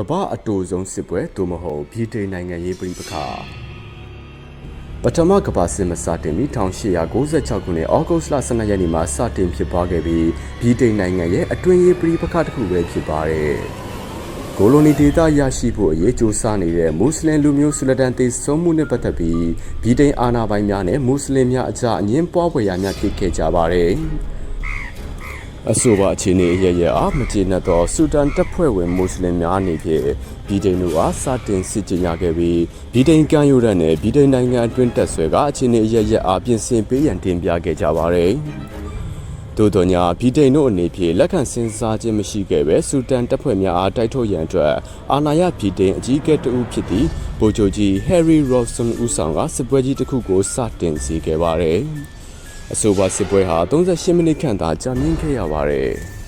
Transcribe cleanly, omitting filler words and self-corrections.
ဘာအတူဆုံးစစ်ပွဲသို့မဟုတ်ဗြိတိန်နိုင်ငံရေးပြည်ပခါပထမကမ္ဘာစစ်မစတင်မီ1896ခုနှစ်ဩဂုတ်လ12ရက်နေ့မှာစတင်ဖြစ်ပွားခဲ့ပြီးဗြိတိန်နိုင်ငံရဲ့အတွင်းရေးပြည်ပခါတစ်ခုပဲဖြစ်ပါတယ်။ကိုလိုနီဒေသရရှိဖို့အရေးကြိုးစားနေတဲ့မွတ်စလင်လူမျိုးဆူလတန်တေဆုံးမှုနဲ့ပတ်သက်ပြီးဗြိတိန်အာဏာပိုင်များနဲ့မွတ်စလင်များအကြားအငြင်းပွားဖွယ်ရာများဖြစ်ခဲ့ကြပါတယ်။အဆိုပါအခြေအနေအရရအားမကျေနပ်သောဆူဒန်တပ်ဖွဲ့ဝင်မွတ်စလင်များအနေဖြင့်ဗြိတိန်တို့အားစတင်စစ်ကြေညာခဲ့ပြီးဗြိတိန်ကမ်းရိုးတန်းနဲ့ဗြိတိန်နိုင်ငံအတွင်းတပ်ဆွဲကအခြေအနေအရရအားပြင်ဆင်ပေးရန်တင်ပြခဲ့ကြပါတယ်။သို့တော်ညာဗြိတိန်တို့အနေဖြင့်လက်ခံစဉ်းစားခြင်းမရှိခဲ့ပဲဆူဒန်တပ်ဖွဲ့များအားတိုက်ထုတ်ရန်အတွက်အာဏာရဗြိတိန်အကြီးအကဲတဦးဖြစ်သည့်ဗိုလ်ချုပ်ကြီး Harry Robson ဦးဆောင်ကစစ်ပွဲကြီးတစ်ခုကိုစတင်စေခဲ့ပါတယ်။အဆိုပါစစ်ပွဲဟာ38မိနစ်ခန့်သာကြာမြင့်ခဲ့ရပါတယ်။